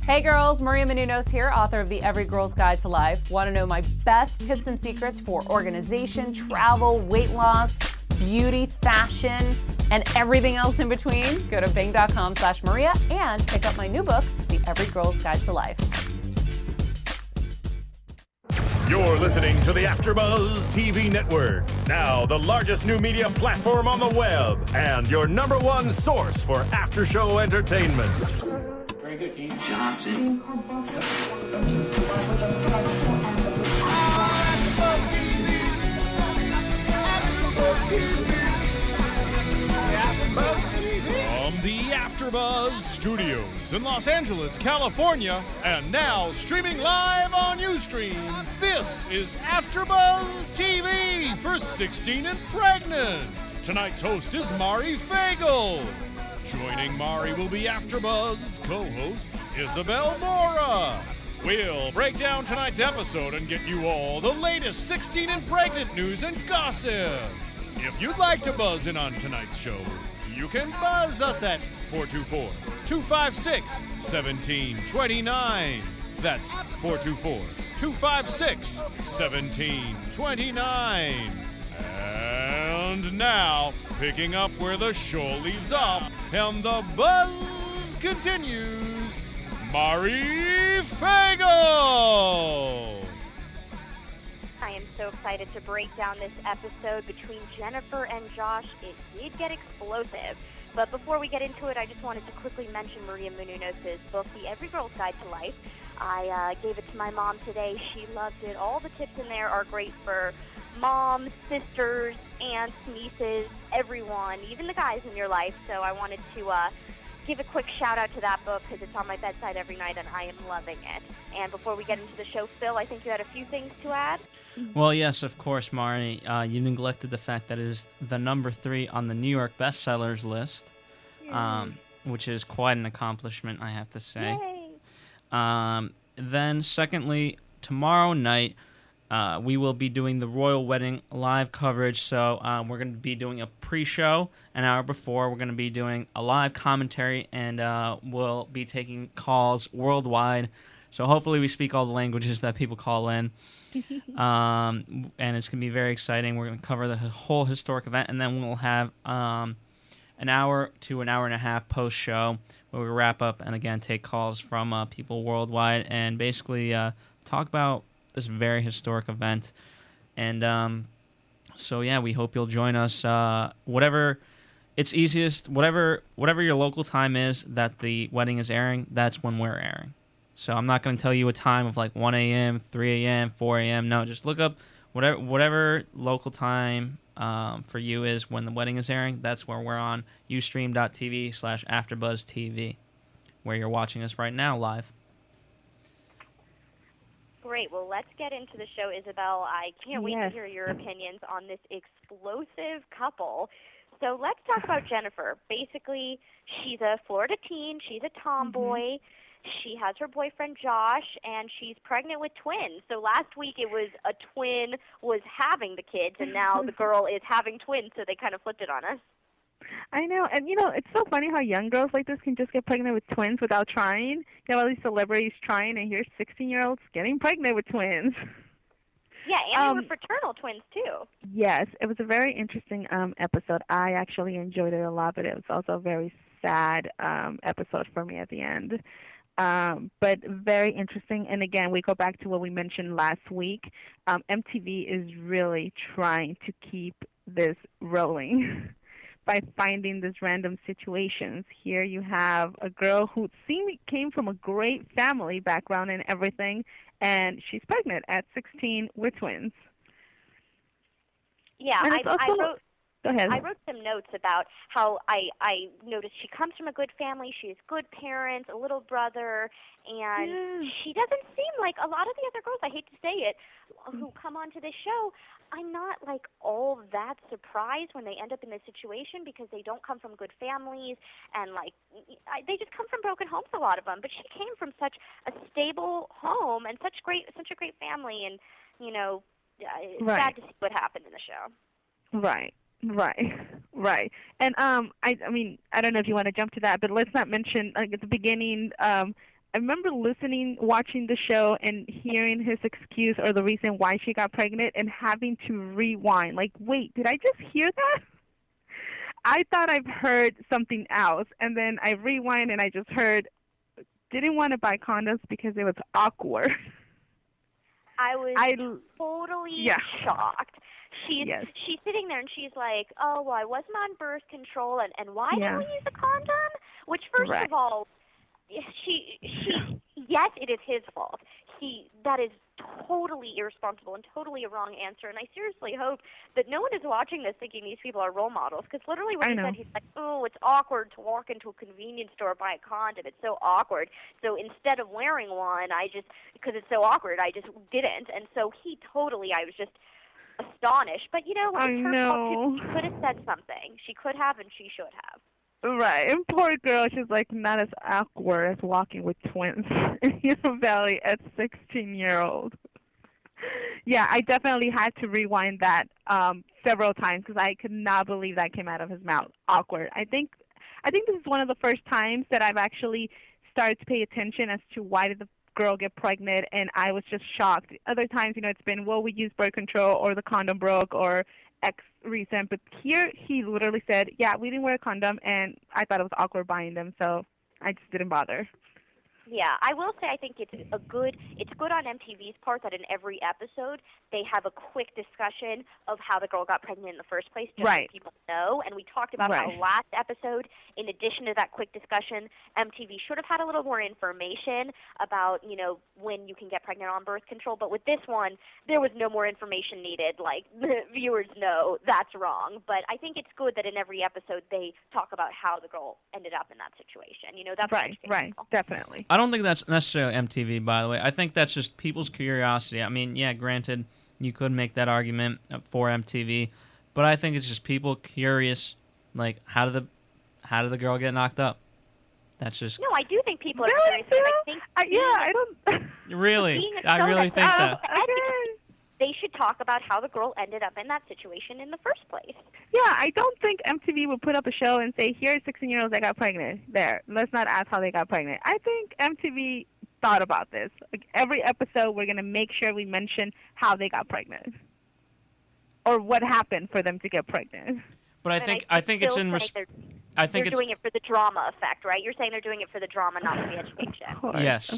Hey girls, Maria Menounos here, author of the Every Girl's Guide to Life. Want to know my best tips and secrets for organization, travel, weight loss, beauty, fashion, and everything else in between? Go to bing.com/Maria and pick up my new book, The Every Girl's Guide to Life. You're listening to the AFTERBUZZ TV network. Now, the largest new media platform on the web and your #1 source for after-show entertainment. Very good, Keith. Johnson. From the AFTERBUZZ Studios in Los Angeles, California, and now streaming live on Ustream, this is AFTERBUZZ TV for 16 and Pregnant. Tonight's host is Mari Fagel. Joining Mari will be AFTERBUZZ's co-host, Isabel Mora. We'll break down tonight's episode and get you all the latest 16 and Pregnant news and gossip. If you'd like to buzz in on tonight's show, you can buzz us at 424-256-1729. That's 424-256-1729. And now, picking up where the show leaves off, and the buzz continues, Mari Fagel! I am so excited to break down this episode between Jennifer and Josh. It did get explosive. But before we get into it, I just wanted to quickly mention Maria Menounos' book, The Every Girl's Guide to Life. I gave it to my mom today. She loved it. All the tips in there are great for moms, sisters, aunts, nieces, everyone, even the guys in your life. So I wanted to give a quick shout out to that book because it's on my bedside every night and I am loving it. And before we get into the show, Phil, I think you had a few things to add. Well, yes, of course, Mari. You neglected the fact that it is the #3 on the New York bestsellers list, which is quite an accomplishment, I have to say. Yay. Then, secondly, tomorrow night, we will be doing the royal wedding live coverage. So we're going to be doing a pre-show an hour before. We're going to be doing a live commentary, and we'll be taking calls worldwide. So hopefully we speak all the languages that people call in. And it's going to be very exciting. We're going to cover the whole historic event, and then we'll have an hour to an hour and a half post-show where we wrap up and, again, take calls from people worldwide and basically talk about this very historic event. And so, yeah, we hope you'll join us. Whatever it's easiest, whatever your local time is that the wedding is airing, that's when we're airing. So I'm not going to tell you a time of like 1 a.m., 3 a.m., 4 a.m. No, just look up whatever local time for you is when the wedding is airing. That's where we're on ustream.tv/AfterBuzzTV, where you're watching us right now live. Great. Well, let's get into the show, Isabel. I can't wait to hear your opinions on this explosive couple. So let's talk about Jennifer. Basically, she's a Florida teen. She's a tomboy. She has her boyfriend, Josh, and she's pregnant with twins. So last week it was a twin was having the kids, and now the girl is having twins, so they kind of flipped it on us. I know, and it's so funny how young girls like this can just get pregnant with twins without trying. You have all these celebrities trying, and here's 16-year-olds getting pregnant with twins. Yeah, and they were fraternal twins, too. Yes, it was a very interesting episode. I actually enjoyed it a lot, but it was also a very sad episode for me at the end. But very interesting. And again, we go back to what we mentioned last week. MTV is really trying to keep this rolling by finding these random situations. Here you have a girl who came from a great family background and everything, and she's pregnant at 16 with twins. Yeah, Go ahead. I wrote some notes about how I noticed she comes from a good family, she has good parents, a little brother, and she doesn't seem like a lot of the other girls, I hate to say it, who come onto this show. I'm not like all that surprised when they end up in this situation because they don't come from good families and they just come from broken homes, a lot of them. But she came from such a stable home and such a great family, and it's sad to see what happened in the show. Right. And I mean, I don't know if you want to jump to that, but let's not mention at the beginning I remember watching the show and hearing his excuse or the reason why she got pregnant and having to rewind. Like, wait, did I just hear that? I thought I've heard something else. And then I rewind and I just heard, didn't want to buy condoms because it was awkward. I was totally shocked. She's sitting there and she's like, oh, well, I wasn't on birth control, and why didn't we use a condom? Which, first of all, yes, it is his fault. That is totally irresponsible and totally a wrong answer. And I seriously hope that no one is watching this thinking these people are role models. Because literally what he said, he's like, oh, it's awkward to walk into a convenience store, buy a condom. It's so awkward. So instead of wearing one, because it's so awkward, I just didn't. And so I was just astonished. But, it's her fault. She could have said something. She could have and she should have. Right, and poor girl, she's like not as awkward as walking with twins in your belly at 16-year-old. Yeah, I definitely had to rewind that several times because I could not believe that came out of his mouth. Awkward. I think this is one of the first times that I've actually started to pay attention as to why did the girl get pregnant, and I was just shocked. Other times, it's been, well, we used birth control or the condom broke or X reason, but here he literally said, yeah, we didn't wear a condom, and I thought it was awkward buying them, so I just didn't bother. Yeah, I will say I think it's good on MTV's part that in every episode they have a quick discussion of how the girl got pregnant in the first place, just so people know. And we talked about how last episode, in addition to that quick discussion, MTV should have had a little more information about, when you can get pregnant on birth control. But with this one, there was no more information needed. Like, viewers know that's wrong. But I think it's good that in every episode they talk about how the girl ended up in that situation. That's right, definitely. I don't think that's necessarily MTV, by the way. I think that's just people's curiosity. I mean, yeah, granted, you could make that argument for MTV, but I think it's just people curious, like, how did the girl get knocked up? That's just... No, I do think people are curious. I don't... Really? I really think that. They should talk about how the girl ended up in that situation in the first place. Yeah, I don't think MTV would put up a show and say, here's 16-year-olds that got pregnant. There, let's not ask how they got pregnant. I think MTV thought about this. Like, every episode, we're going to make sure we mention how they got pregnant or what happened for them to get pregnant. But I think it's in... I think they're doing it for the drama effect, right? You're saying they're doing it for the drama, not for the education. Of course, yes.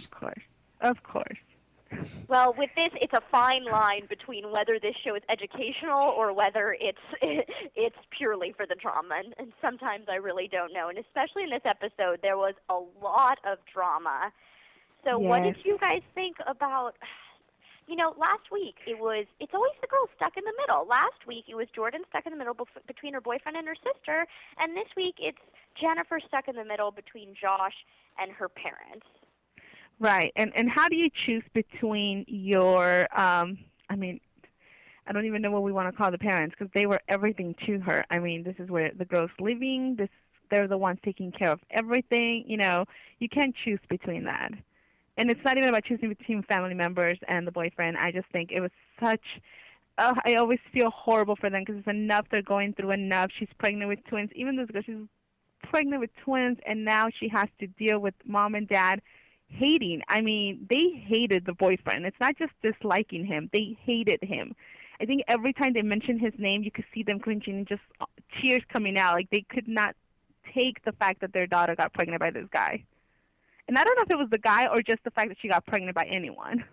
Of course. Well, with this, it's a fine line between whether this show is educational or whether it's purely for the drama, and sometimes I really don't know. And especially in this episode, there was a lot of drama. So what did you guys think about... last week it's always the girl stuck in the middle. Last week it was Jordan stuck in the middle between her boyfriend and her sister, and this week it's Jennifer stuck in the middle between Josh and her parents. Right, and how do you choose between your, I don't even know what we want to call the parents because they were everything to her. I mean, this is where the girl's living. They're the ones taking care of everything. You can't choose between that. And it's not even about choosing between family members and the boyfriend. I just think it was I always feel horrible for them because it's enough they're going through enough. She's pregnant with twins. Even this girl, she's pregnant with twins, and now she has to deal with mom and dad hating. I mean, they hated the boyfriend. It's not just disliking him. They hated him. I think every time they mentioned his name, you could see them cringing and just tears coming out. Like, they could not take the fact that their daughter got pregnant by this guy. And I don't know if it was the guy or just the fact that she got pregnant by anyone.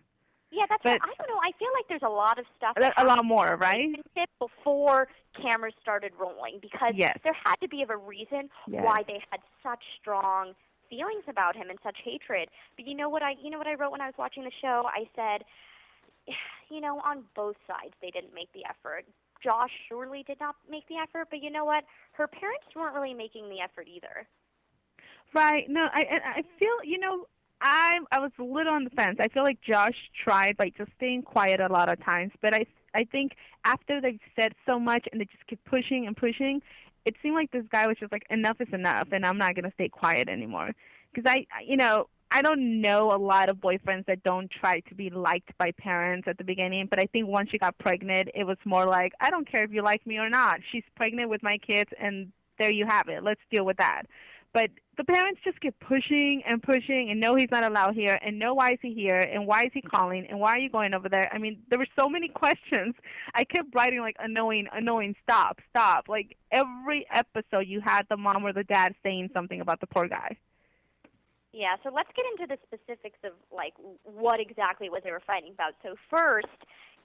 Yeah, I don't know. I feel like there's a lot of stuff. A lot more, right? Before cameras started rolling, because there had to be a reason why they had such strong feelings about him and such hatred. But you know what I wrote when I was watching the show? I said, on both sides they didn't make the effort. Josh surely did not make the effort, but you know what? Her parents weren't really making the effort either. Right. No, I feel, I was a little on the fence. I feel like Josh tried by just staying quiet a lot of times, but I think after they said so much and they just kept pushing and pushing, it seemed like this guy was just like, enough is enough, and I'm not going to stay quiet anymore. Because I don't know a lot of boyfriends that don't try to be liked by parents at the beginning, but I think once she got pregnant, it was more like, I don't care if you like me or not. She's pregnant with my kids, and there you have it. Let's deal with that. But the parents just keep pushing and pushing, and no, he's not allowed here, and no, why is he here, and why is he calling, and why are you going over there? I mean, there were so many questions. I kept writing, like, annoying, stop. Like, every episode you had the mom or the dad saying something about the poor guy. Yeah, so let's get into the specifics of, like, what exactly was they were fighting about. So first,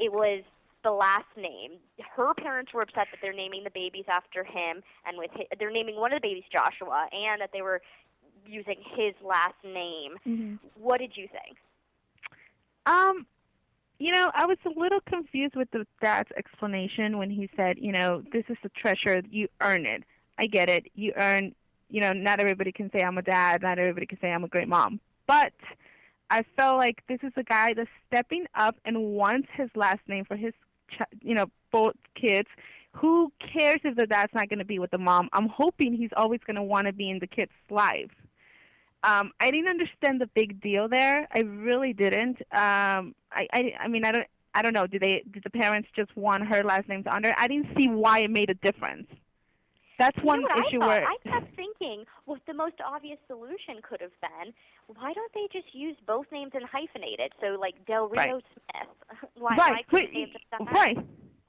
it was the last name. Her parents were upset that they're naming the babies after him, and they're naming one of the babies Joshua, and that they were using his last name. Mm-hmm. What did you think? You know, I was a little confused with the dad's explanation when he said, you know, this is a treasure, you earn it. I get it. You earn, you know, not everybody can say I'm a dad, not everybody can say I'm a great mom. But I felt like this is a guy that's stepping up and wants his last name for his both kids. Who cares if the dad's not going to be with the mom? I'm hoping he's always going to want to be in the kid's life. I didn't understand the big deal there. I really didn't. I mean, I don't know. Did the parents just want her last name to honor? I didn't see why it made a difference. That's one issue where I kept thinking, well, the most obvious solution could have been, why don't they just use both names and hyphenate it? So, like, Del Rio Smith.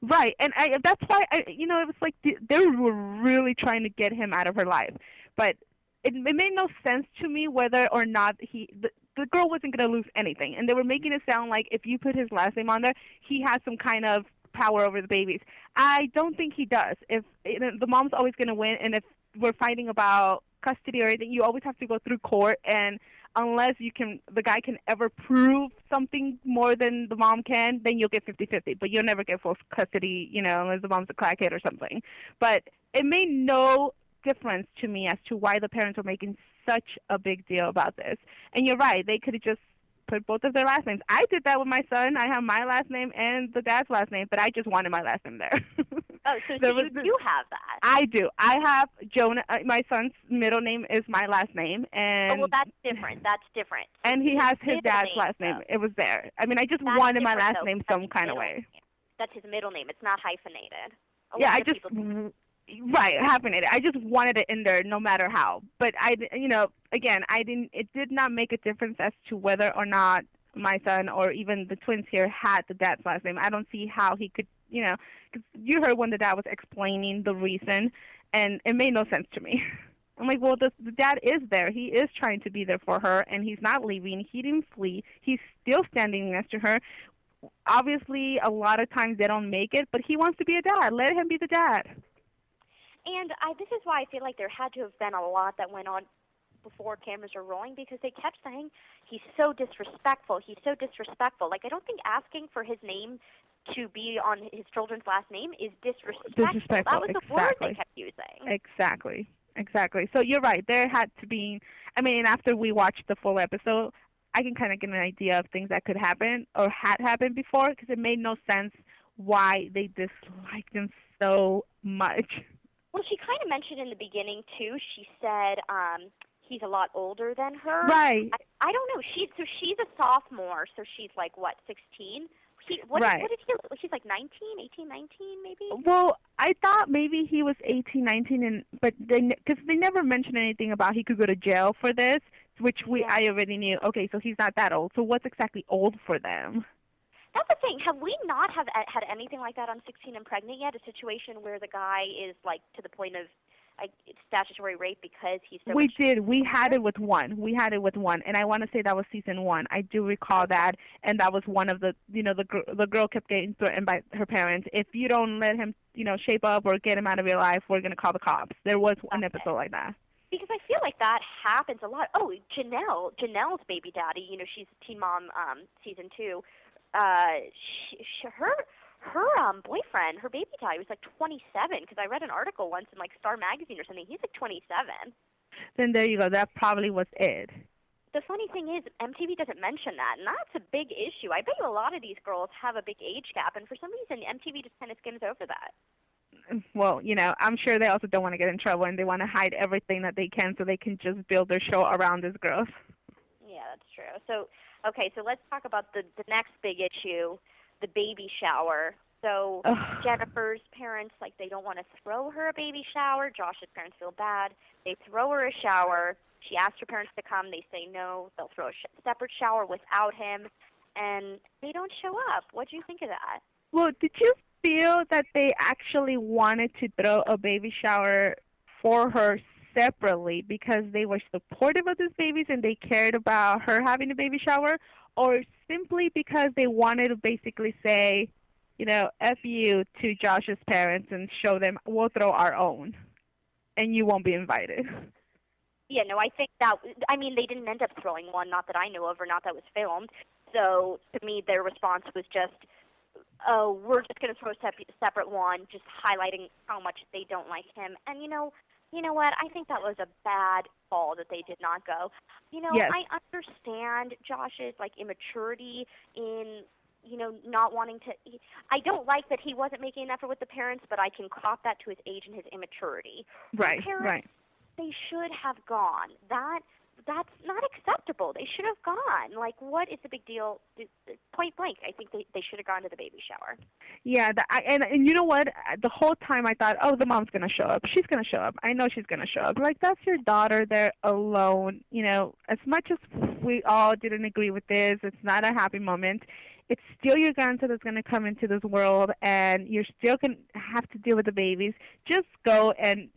Right. And that's why, it was like they were really trying to get him out of her life. But it made no sense to me whether or not the girl wasn't going to lose anything. And they were making it sound like if you put his last name on there, he has some kind of power over the babies. I don't think he does. If the mom's always going to win, and if we're fighting about custody or anything, you always have to go through court, and unless the guy can ever prove something more than the mom can, then you'll get 50-50, but you'll never get full custody, unless the mom's a crackhead or something. But it made no difference to me as to why the parents were making such a big deal about this. And you're right, they could have just put both of their last names. I did that with my son. I have my last name and the dad's last name, but I just wanted my last name there. Oh, so you do have that? I do. I have Jonah. My son's middle name is my last name, and that's different. That's different. And he has his dad's last name. It was there. I mean, I just wanted my last name some kind of way. That's his middle name. It's not hyphenated. Right, hyphenated. I just wanted it in there no matter how. But it did not make a difference as to whether or not my son or even the twins here had the dad's last name. I don't see how he could, because you heard when the dad was explaining the reason, and it made no sense to me. I'm like, well, the dad is there. He is trying to be there for her, and he's not leaving. He didn't flee. He's still standing next to her. Obviously, a lot of times they don't make it, but he wants to be a dad. Let him be the dad. And this is why I feel like there had to have been a lot that went on before cameras were rolling, because they kept saying, he's so disrespectful, he's so disrespectful. Like, I don't think asking for his name to be on his children's last name is disrespectful. That was the word they kept using. Exactly. So you're right. There had to be, after we watched the full episode, I can kind of get an idea of things that could happen or had happened before, because it made no sense why they disliked him so much. Well, she kind of mentioned in the beginning, too. She said he's a lot older than her. Right. I don't know. She's a sophomore, so she's like, 16? What did he look? She's like 19, 18, 19 maybe? Well, I thought maybe he was 18, 19, because they never mentioned anything about he could go to jail for this, which I already knew. Okay, so he's not that old. So what's exactly old for them? That's the thing. Have we not had anything like that on 16 and Pregnant yet? A situation where the guy is like to the point of statutory rape because he's so We did. We had it with one. And I want to say that was season 1. I do recall that, and that was one of the the girl kept getting threatened by her parents. If you don't let him shape up or get him out of your life, we're gonna call the cops. There was one episode like that. Because I feel like that happens a lot. Oh, Janelle's baby daddy. She's Teen Mom season 2. Her boyfriend, her baby daddy, was like 27, because I read an article once in like Star Magazine or something. He's like 27. Then there you go. That probably was it. The funny thing is, MTV doesn't mention that, and that's a big issue. I bet you a lot of these girls have a big age gap, and for some reason, MTV just kind of skims over that. Well, I'm sure they also don't want to get in trouble, and they want to hide everything that they can so they can just build their show around these girls. Yeah, that's true. So, okay, so let's talk about the next big issue, the baby shower. So Jennifer's parents, like, they don't want to throw her a baby shower. Josh's parents feel bad. They throw her a shower. She asked her parents to come. They say no. They'll throw a separate shower without him. And they don't show up. What do you think of that? Well, did you feel that they actually wanted to throw a baby shower for her separately because they were supportive of these babies and they cared about her having a baby shower, or simply because they wanted to basically say, you know, F you to Josh's parents and show them we'll throw our own and you won't be invited? Yeah, no, I think that, I mean, they didn't end up throwing one, not that I know of or not that was filmed. So to me, their response was just, oh, we're just going to throw a separate one, just highlighting how much they don't like him. And, you know what? I think that was a bad call that they did not go. You know, yes. I understand Josh's, like, immaturity in, you know, not wanting to. I don't like that he wasn't making an effort with the parents, but I can cop that to his age and his immaturity. Right, Parents, right. They should have gone. That's not acceptable. They should have gone. Like, what is the big deal? Point blank, I think they should have gone to the baby shower. Yeah, and you know what? The whole time I thought, oh, the mom's going to show up. She's going to show up. I know she's going to show up. Like, that's your daughter there alone. You know, as much as we all didn't agree with this, it's not a happy moment. It's still your grandson that's going to come into this world, and you're still going to have to deal with the babies. Just go and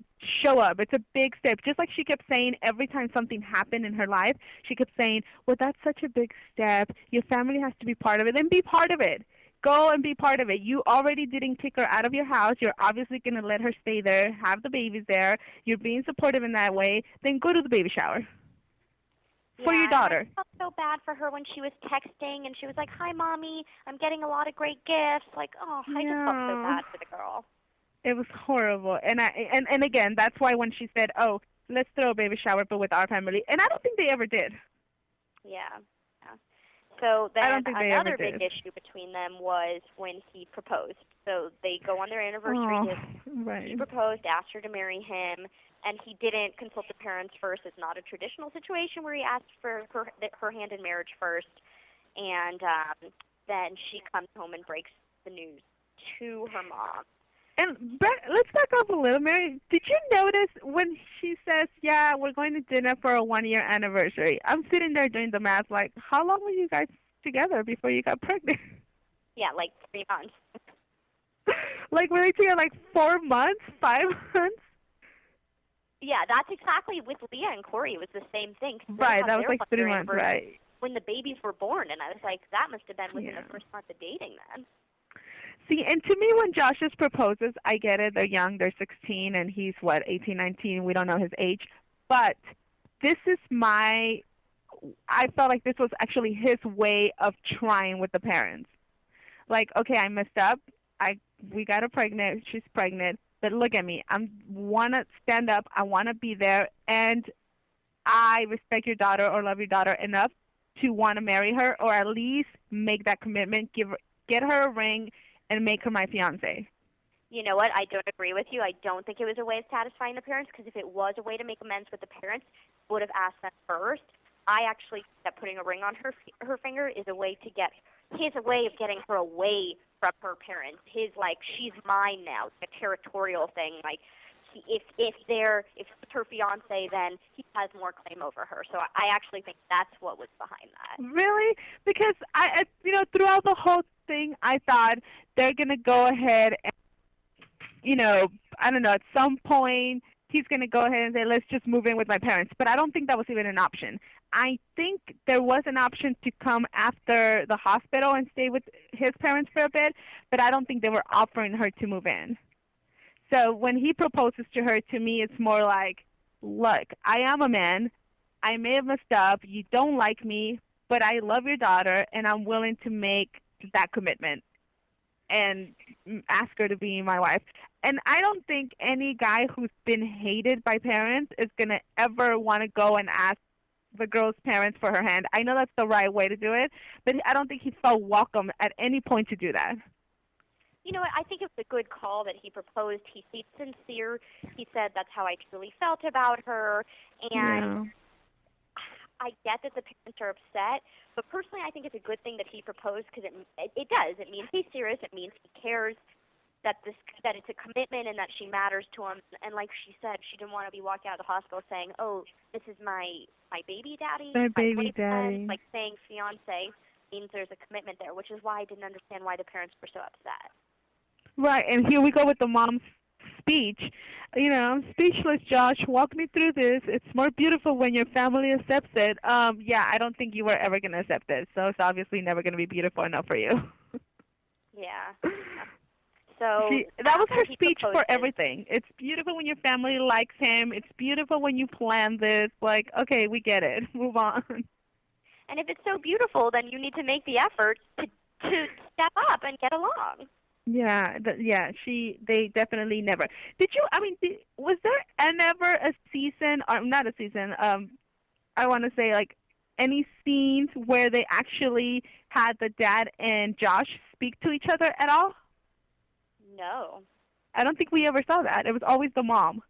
show up. It's a big step. Just like she kept saying every time something happened in her life, she kept saying, well, that's such a big step. Your family has to be part of it. Then be part of it. Go and be part of it. You already didn't kick her out of your house. You're obviously going to let her stay there, have the babies there. You're being supportive in that way. Then go to the baby shower. For your daughter. I felt so bad for her when she was texting and she was like, hi, Mommy, I'm getting a lot of great gifts. Like, oh, I just felt so bad for the girl. It was horrible. And again, that's why when she said, oh, let's throw a baby shower, but with our family. And I don't think they ever did. Yeah. So then another big did. issue between them was when he proposed. So they go on their anniversary. Right. He proposed, asked her to marry him, and he didn't consult the parents first. It's not a traditional situation where he asked for her hand in marriage first. And then she comes home and breaks the news to her mom. And let's back up a little, Mary. Did you notice when she says, yeah, we're going to dinner for a 1-year anniversary? I'm sitting there doing the math, like, how long were you guys together before you got pregnant? Yeah, like 3 months. Like, were they together like 4 months, 5 months? Yeah, that's exactly with Leah and Corey. It was the same thing. Right, that was like 3 months, right. When the babies were born, and I was like, that must have been within the first month of dating then. See, and to me, when Josh proposes, I get it. They're young. They're 16, and he's, 18, 19. We don't know his age. But this is I felt like this was actually his way of trying with the parents. Like, okay, I messed up. We got her pregnant. She's pregnant. But look at me. I want to stand up. I want to be there. And I respect your daughter or love your daughter enough to want to marry her or at least make that commitment, get her a ring, and make her my fiancé. You know what? I don't agree with you. I don't think it was a way of satisfying the parents, because if it was a way to make amends with the parents, would have asked them first. I actually think that putting a ring on her finger is a way to get his way of getting her away from her parents. His, like, she's mine now. It's a territorial thing. Like, if it's her fiance, then he has more claim over her. So I actually think that's what was behind that. Really? Because I throughout the whole thing, I thought they're gonna go ahead and, I don't know, at some point he's gonna go ahead and say, let's just move in with my parents. But I don't think that was even an option. I think there was an option to come after the hospital and stay with his parents for a bit, but I don't think they were offering her to move in. So when he proposes to her, to me, it's more like, look, I am a man. I may have messed up. You don't like me, but I love your daughter, and I'm willing to make that commitment and ask her to be my wife. And I don't think any guy who's been hated by parents is going to ever want to go and ask the girl's parents for her hand. I know that's the right way to do it, but I don't think he felt welcome at any point to do that. You know what? I think it was a good call that he proposed. He seemed sincere. He said, that's how I truly felt about her. And I get that the parents are upset, but personally I think it's a good thing that he proposed because it does. It means he's serious. It means he cares that it's a commitment and that she matters to him. And like she said, she didn't want to be walking out of the hospital saying, "Oh, this is my baby daddy." My baby daddy. Like saying fiance means there's a commitment there, which is why I didn't understand why the parents were so upset. Right, and here we go with the mom's speech. You know, I'm speechless, Josh. Walk me through this. It's more beautiful when your family accepts it. Yeah, I don't think you were ever going to accept it, so it's obviously never going to be beautiful enough for you. Yeah. So that was her speech for everything. It's beautiful when your family likes him. It's beautiful when you plan this. Like, okay, we get it. Move on. And if it's so beautiful, then you need to make the effort to step up and get along. Yeah, they definitely never. Did you? I mean, was there ever a season, or not a season? I want to say like any scenes where they actually had the dad and Josh speak to each other at all? No. I don't think we ever saw that. It was always the mom.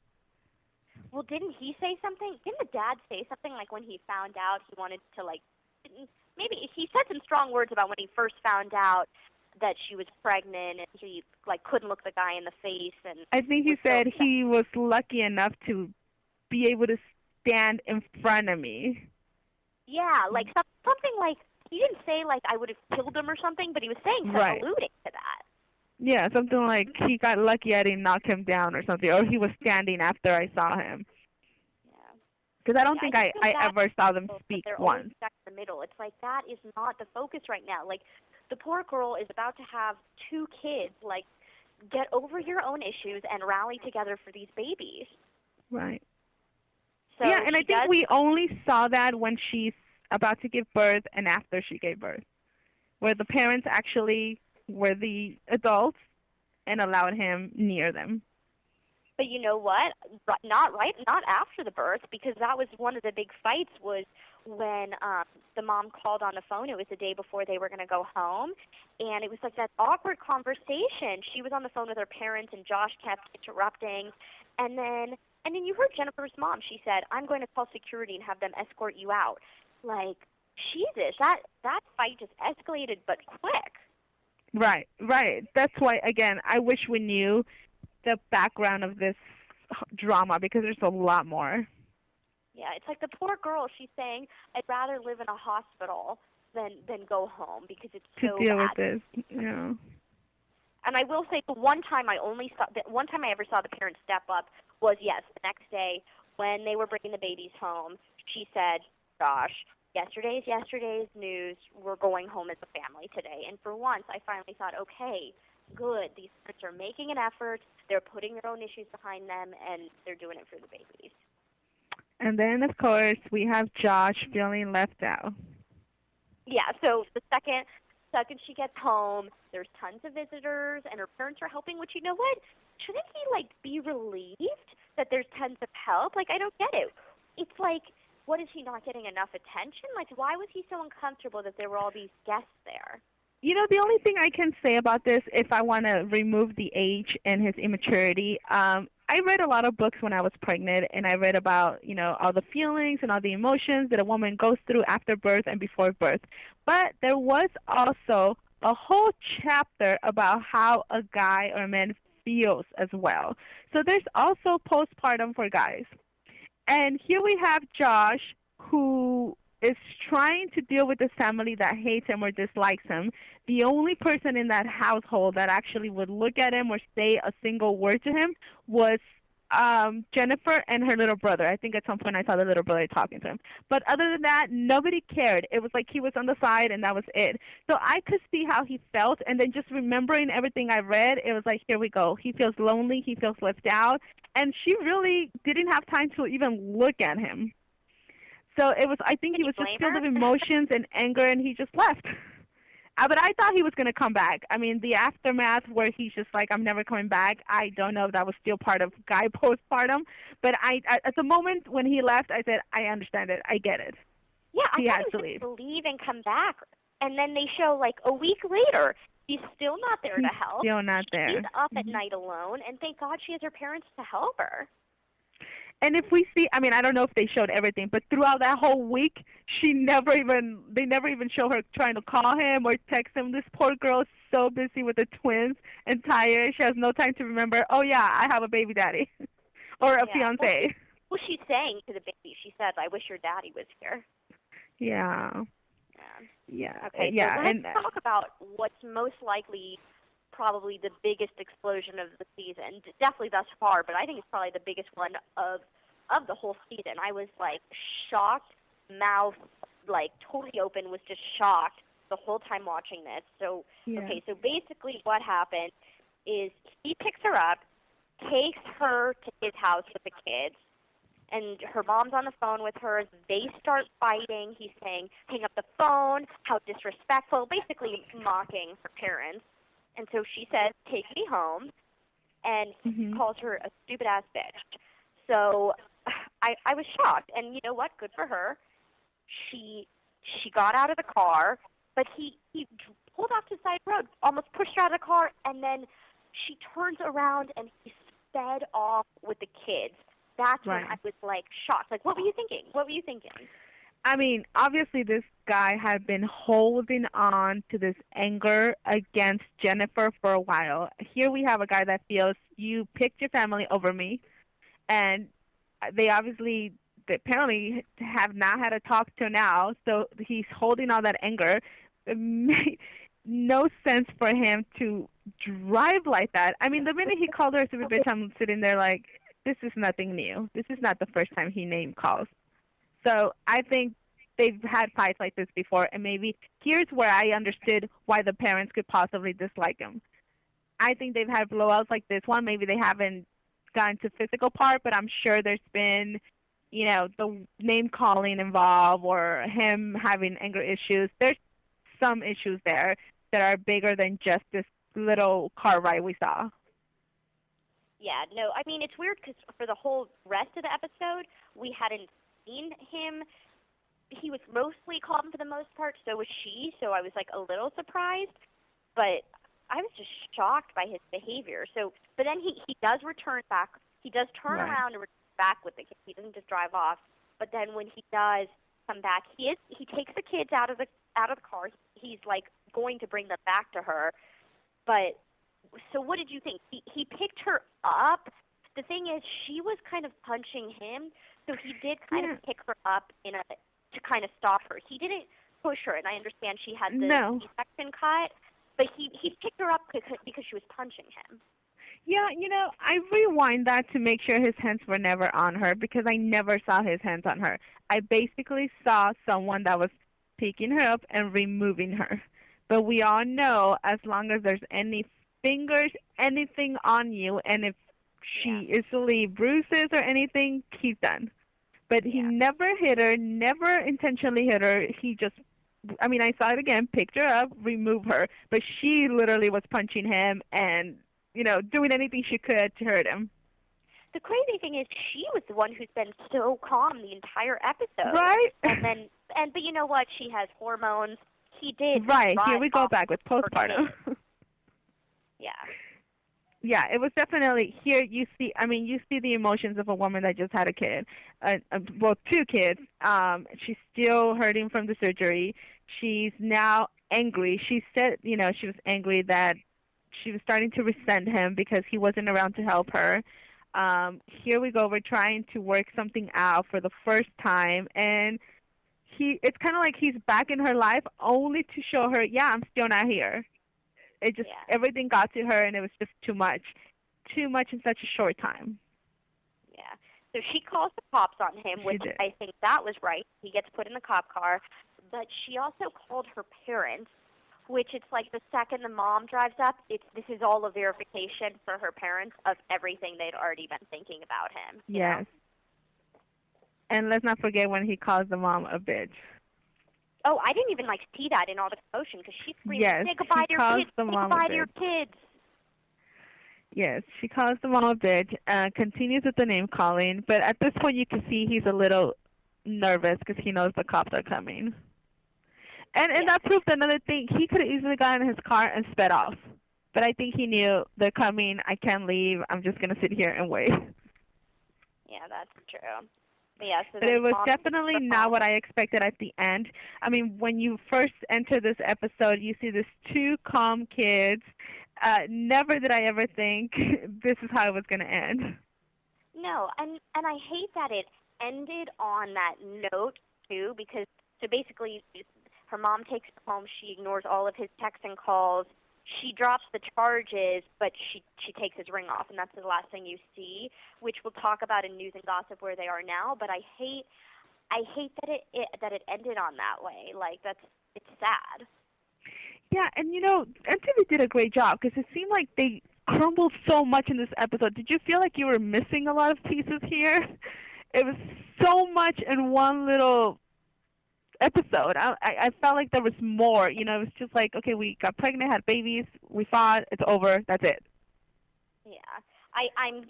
Well, didn't he say something? Didn't the dad say something like when he found out he wanted to maybe he said some strong words about when he first found out that she was pregnant and he couldn't look the guy in the face and I think he said he was lucky enough to be able to stand in front of me. Yeah, like something like he didn't say like I would have killed him or something, but he was saying something alluding to that. Yeah, something like he got lucky I didn't knock him down or something, or he was standing after I saw him. Yeah. Because I don't think I ever saw them speak once. Stuck in the middle. It's like that is not the focus right now. Like the poor girl is about to have 2 kids. Like get over your own issues and rally together for these babies. Right. So yeah, and I think we only saw that when she's about to give birth and after she gave birth, where the parents actually were the adults and allowed him near them. But you know what? Not after the birth, because that was one of the big fights was when the mom called on the phone. It was the day before they were going to go home, and it was like that awkward conversation. She was on the phone with her parents, and Josh kept interrupting, and then you heard Jennifer's mom. She said, "I'm going to call security and have them escort you out." Like, Jesus, that fight just escalated, but quick. Right. That's why, again, I wish we knew the background of this drama because there's a lot more. Yeah, it's like the poor girl. She's saying, "I'd rather live in a hospital than go home because it's so to deal bad." with this. Yeah. And I will say, the one time I ever saw the parents step up was the next day when they were bringing the babies home. She said, "Gosh, yesterday's news. We're going home as a family today." And for once, I finally thought, okay, good. These parents are making an effort. They're putting their own issues behind them, and they're doing it for the babies. And then, of course, we have Josh feeling left out. Yeah, so the second she gets home, there's tons of visitors, and her parents are helping, which, you know what? Shouldn't he, be relieved that there's tons of help? I don't get it. It's like, what, is he not getting enough attention? Why was he so uncomfortable that there were all these guests there? You know, the only thing I can say about this, if I want to remove the age and his immaturity, I read a lot of books when I was pregnant, and I read about, all the feelings and all the emotions that a woman goes through after birth and before birth. But there was also a whole chapter about how a guy or a man feels as well. So there's also postpartum for guys. And here we have Josh, who is trying to deal with this family that hates him or dislikes him. The only person in that household that actually would look at him or say a single word to him was Jennifer and her little brother. I think at some point I saw the little brother talking to him. But other than that, nobody cared. It was like he was on the side and that was it. So I could see how he felt, and then just remembering everything I read, it was like, here we go. He feels lonely. He feels left out. And she really didn't have time to even look at him. So it was, I think he was just filled with emotions and anger, and he just left. But I thought he was going to come back. I mean, the aftermath where he's just like, I'm never coming back, I don't know if that was still part of guy postpartum. But at the moment when he left, I said, I understand it. I get it. Yeah, he I had thought to he was leave. going to leave and come back. And then they show, a week later, he's still not there to help. Still not there. She's up at night alone, and thank God she has her parents to help her. And if we see, I mean, I don't know if they showed everything, but throughout that whole week, they never even show her trying to call him or text him. This poor girl is so busy with the twins and tired. She has no time to remember, oh, yeah, I have a baby daddy or a fiancé. Well, she's saying to the baby, she says, I wish your daddy was here. Yeah. Okay, yeah. So let's talk about what's most likely probably the biggest explosion of the season, definitely thus far, but I think it's probably the biggest one of the whole season. I was, like, shocked, mouth, like, totally open, was just shocked the whole time watching this. So, okay, so basically what happened is he picks her up, takes her to his house with the kids, and her mom's on the phone with her. They start fighting. He's saying, hang up the phone, how disrespectful, basically mocking her parents. And so she says, take me home, and he calls her a stupid-ass bitch. So I was shocked. And you know what? Good for her. She got out of the car, but he pulled off to the side of the road, almost pushed her out of the car, and then she turns around and he sped off with the kids. That's when I was, like, shocked. Like, what were you thinking? I mean, obviously this guy had been holding on to this anger against Jennifer for a while. Here we have a guy that feels you picked your family over me, and they apparently have not had a talk till now, so he's holding all that anger. It made no sense for him to drive like that. I mean, the minute he called her a stupid bitch, I'm sitting there like, this is nothing new. This is not the first time he name calls. So I think they've had fights like this before, and maybe here's where I understood why the parents could possibly dislike him. I think they've had blowouts like this one. Maybe they haven't gotten to physical part, but I'm sure there's been, you know, the name calling involved or him having anger issues. There's some issues there that are bigger than just this little car ride we saw. Yeah, no, I mean, it's weird because for the whole rest of the episode, we hadn't seen him. He was mostly calm for the most part, so was she, so I was, like, a little surprised. But I was just shocked by his behavior. So, but then he does return back. He does turn around and return back with the kids. He doesn't just drive off. But then when he does come back, he takes the kids out of the car. He's, like, going to bring them back to her. But so what did you think? He picked her up. The thing is, she was kind of punching him, so he did kind of pick her up to kind of stop her. He didn't push her, and I understand she had the C-section cut, but he picked her up because she was punching him. Yeah, you know, I rewind that to make sure his hands were never on her because I never saw his hands on her. I basically saw someone that was picking her up and removing her. But we all know as long as there's any fingers, anything on you, and if she easily bruises or anything, he's done. But he never hit her, never intentionally hit her. He just, I mean, I saw it again, picked her up, removed her. But she literally was punching him and, you know, doing anything she could to hurt him. The crazy thing is she was the one who's been so calm the entire episode. Right. But you know what? She has hormones. He did. Right. Here we go back with postpartum. Yeah, it was definitely, here you see, I mean, you see the emotions of a woman that just had a kid, well, 2 kids. She's still hurting from the surgery. She's now angry. She said, you know, she was angry that she was starting to resent him because he wasn't around to help her. Here we go, we're trying to work something out for the first time, and it's kind of like he's back in her life only to show her, yeah, I'm still not here. It just, everything got to her, and it was just too much in such a short time. Yeah. So she calls the cops on him, which I think that was right. He gets put in the cop car. But she also called her parents, which it's like the second the mom drives up, this is all a verification for her parents of everything they'd already been thinking about him. Yes. And let's not forget when he calls the mom a bitch. Oh, I didn't even, like, see that in all the commotion because she screamed, say goodbye to your kids, say goodbye to your kids. Yes, she calls the mom a bitch, continues with the name calling, but at this point you can see he's a little nervous because he knows the cops are coming. And that proved another thing. He could have easily gotten in his car and sped off. But I think he knew they're coming, I can't leave, I'm just going to sit here and wait. Yeah, that's true. Yeah, so but it was Mom definitely not what I expected at the end. I mean, when you first enter this episode, you see these two calm kids. Never did I ever think this is how it was going to end. No, and I hate that it ended on that note, too, because so basically her mom takes him home. She ignores all of his texts and calls. She drops the charges, but she takes his ring off, and that's the last thing you see, which we'll talk about in News and Gossip where they are now. But I hate that it ended on that way. Like, it's sad. Yeah, and you know, MTV did a great job because it seemed like they crumbled so much in this episode. Did you feel like you were missing a lot of pieces here? It was so much in one little episode. I felt like there was more. You know, it was just like, okay, we got pregnant, had babies, we fought, it's over, that's it. Yeah, I'm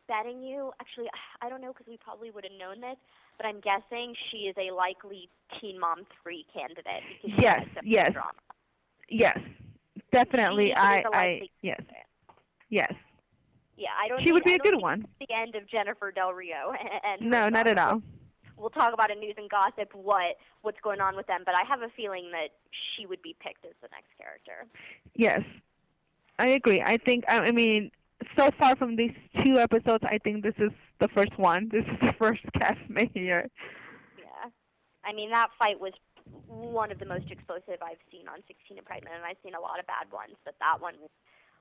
betting you. Actually, I don't know because we probably would have known this, but I'm guessing she is a likely Teen Mom 3 candidate. Because yes, drama. Yes, definitely. Yes. Yes. Yeah, I don't. She would be a good one. The end of Jennifer Del Rio. And no, not at all. We'll talk about in News and Gossip what's going on with them, but I have a feeling that she would be picked as the next character. Yes, I agree. I think, I mean, so far from these 2 episodes, I think this is the first one. This is the first castmate here. Yeah. I mean, that fight was one of the most explosive I've seen on 16 and Pregnant, and I've seen a lot of bad ones, but that one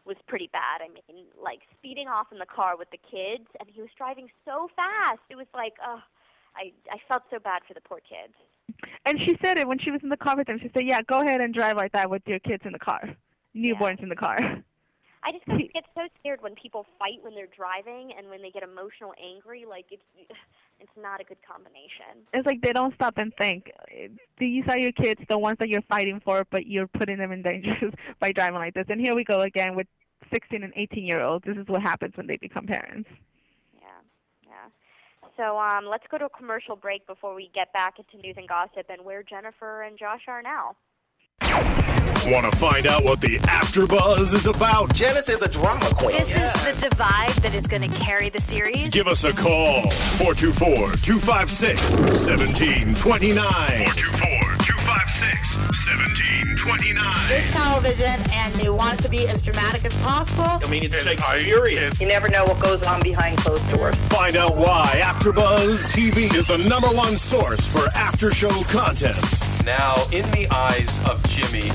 was pretty bad. I mean, like, speeding off in the car with the kids, and he was driving so fast. It was like, I felt so bad for the poor kids. And she said it when she was in the car with them. She said, yeah, go ahead and drive like that with your kids in the car, newborns in the car. I just get so scared when people fight when they're driving and when they get emotional, angry. Like, it's not a good combination. It's like they don't stop and think. These are your kids, the ones that you're fighting for, but you're putting them in danger by driving like this. And here we go again with 16 and 18-year-olds. This is what happens when they become parents. So let's go to a commercial break before we get back into News and Gossip and where Jennifer and Josh are now. Want to find out what the AFTERBUZZ is about? Janice is a drama queen. This is the divide that is going to carry the series. Give us a call. 424-256-1729. 424-256-1729. It's television, and they want it to be as dramatic as possible. I mean, it's Shakespearean. You never know what goes on behind closed doors. Find out why AFTERBUZZ TV is the #1 source for after-show content. Now, in the eyes of Jimmy,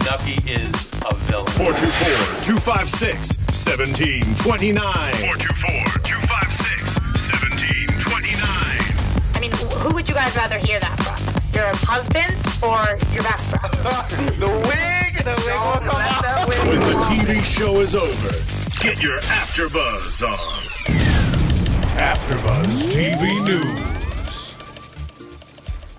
Nucky is a villain. 424-256-1729. 424-256-1729. I mean, who would you guys rather hear that from? Your husband or your best friend? The wig will come out. When the TV show is over, get your AFTERBUZZ on. AFTERBUZZ TV News.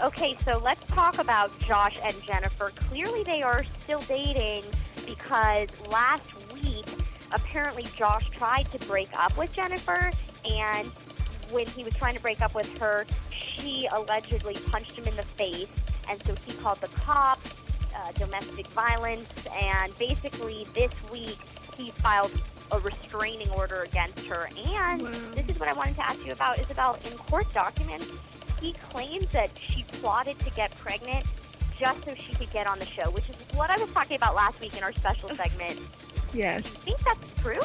Okay, so let's talk about Josh and Jennifer. Clearly they are still dating because last week, apparently Josh tried to break up with Jennifer, and when he was trying to break up with her, she allegedly punched him in the face, and so he called the cops, domestic violence, and basically this week he filed a restraining order against her. And this is what I wanted to ask you about, Isabel. In court documents, he claims that she plotted to get pregnant just so she could get on the show, which is what I was talking about last week in our special segment. Yes. Do you think that's true?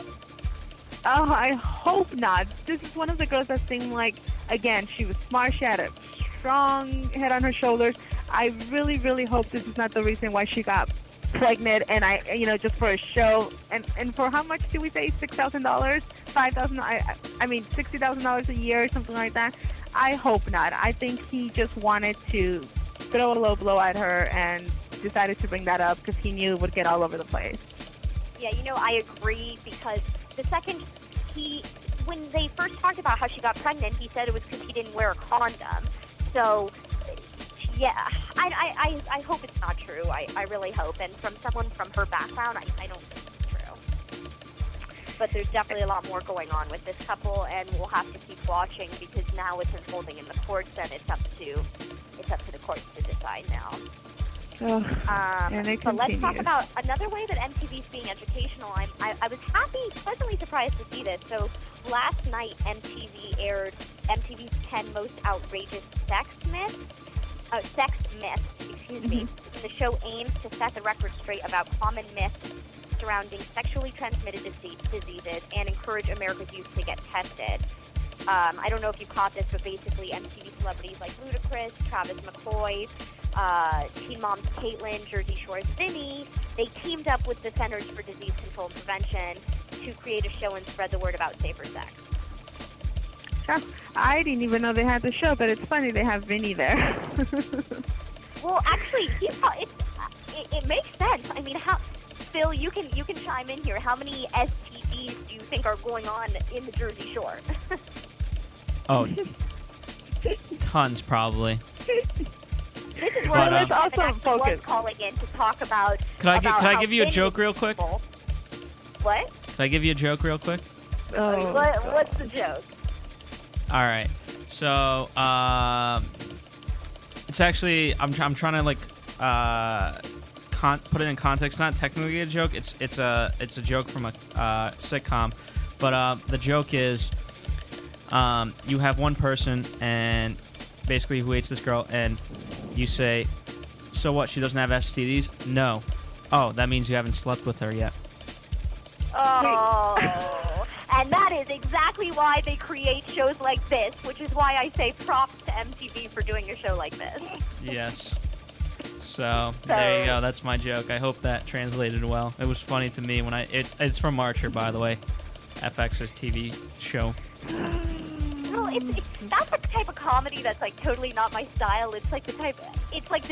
Oh, I hope not. This is one of the girls that seemed like, again, she was smart. She had a strong head on her shoulders. I really, really hope this is not the reason why she got pregnant, and just for a show. And for how much do we say? $6,000, $5,000? I mean, $60,000 a year or something like that. I hope not. I think he just wanted to throw a low blow at her and decided to bring that up because he knew it would get all over the place. Yeah, I agree because the second when they first talked about how she got pregnant, he said it was because he didn't wear a condom. So, yeah, I hope it's not true. I really hope. And from someone from her background, I don't think it's true. But there's definitely a lot more going on with this couple, and we'll have to keep watching because now it's unfolding in the courts, and it's up to the courts to decide now. And it so let's talk continues. about another way that MTV's being educational. I was pleasantly surprised to see this. So last night MTV aired MTV's 10 most outrageous sex myths. Excuse me. The show aims to set the record straight about common myths surrounding sexually transmitted diseases and encourage America's youth to get tested. I don't know if you caught this, but basically MTV celebrities like Ludacris, Travis McCoy, Teen Mom's Caitlyn, Jersey Shore's Vinny, they teamed up with the Centers for Disease Control and Prevention to create a show and spread the word about safer sex. I didn't even know they had the show, but it's funny they have Vinny there. Well, actually, it makes sense. I mean, Phil, you can chime in here. How many STDs do you think are going on in the Jersey Shore? Oh, tons probably. This is why let's also focus. Calling in to talk about. Can I give you a joke real quick? What? Can I give you a joke real quick? What's the joke? All right. So, it's actually I'm trying to like put it in context. It's not technically a joke. It's a joke from a sitcom, but the joke is you have one person and basically who hates this girl, and you say, "So what? She doesn't have STDs?" No. Oh, that means you haven't slept with her yet. Oh. And that is exactly why they create shows like this, which is why I say props to MTV for doing a show like this. Yes. So there you go. That's my joke. I hope that translated well. It was funny to me when it's from Archer, by the way, FX's TV show. No, that's the type of comedy that's like totally not my style. It's like the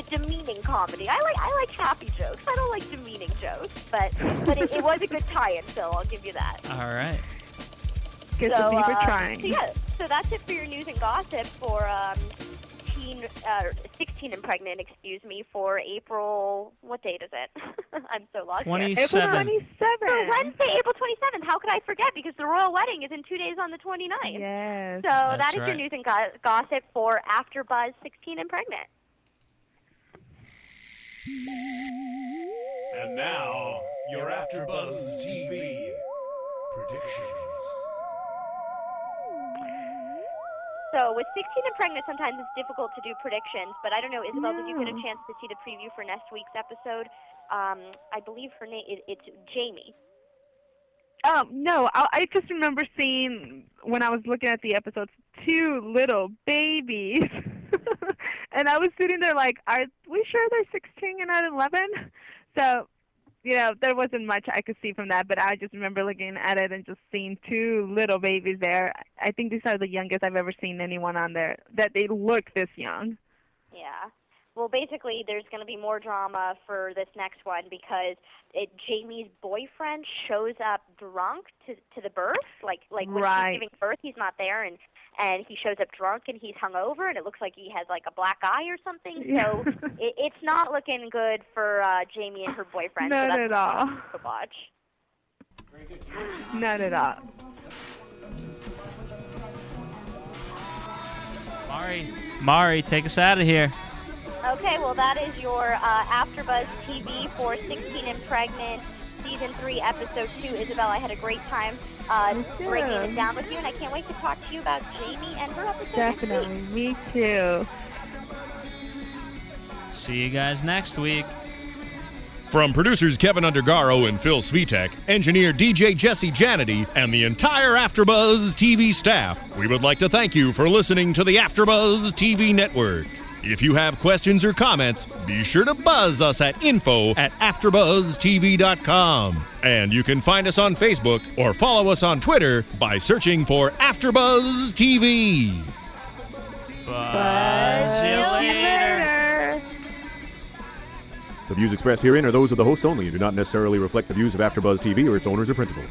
demeaning comedy. I like happy jokes. I don't like demeaning jokes, but it was a good tie-in, Phil. I'll give you that. All right. Good to see for trying. So that's it for your news and gossip for 16 and pregnant, for April. What date is it? I'm so lost. 27. April 27. So Wednesday, April 27th. How could I forget? Because the royal wedding is in 2 days on the 29th. Yes. So that is your news and gossip for AfterBuzz 16 and pregnant. And now, your AfterBuzz TV predictions. So with 16 and pregnant, sometimes it's difficult to do predictions, but I don't know, Isabel, did you get a chance to see the preview for next week's episode? I believe her name, it's Jamie. No, I just remember seeing, when I was looking at the episodes, 2 little babies. And I was sitting there like, are we sure they're 16 and not 11? So, there wasn't much I could see from that, but I just remember looking at it and just seeing 2 little babies there. I think these are the youngest I've ever seen anyone on there, that they look this young. Yeah. Well, basically, there's going to be more drama for this next one because Jamie's boyfriend shows up drunk to the birth. Like when she's giving birth, he's not there, and he shows up drunk and he's hungover, and it looks like he has like a black eye or something. So it's not looking good for Jamie and her boyfriend. Not so that's at all. To watch. Not at all. Mari, take us out of here. Okay, well, that is your AfterBuzz TV for 16 and Pregnant, Season 3, Episode 2. Isabel, I had a great time breaking it down with you, and I can't wait to talk to you about Jamie and her episode Definitely, next me week. too. See you guys next week. From producers Kevin Undergaro and Phil Svitek, engineer DJ Jesse Janity, and the entire AfterBuzz TV staff, we would like to thank you for listening to the AfterBuzz TV network. If you have questions or comments, be sure to buzz us at info@AfterBuzzTV.com. And you can find us on Facebook or follow us on Twitter by searching for AfterBuzz TV. Buzz you later. The views expressed herein are those of the hosts only and do not necessarily reflect the views of AfterBuzz TV or its owners or principals.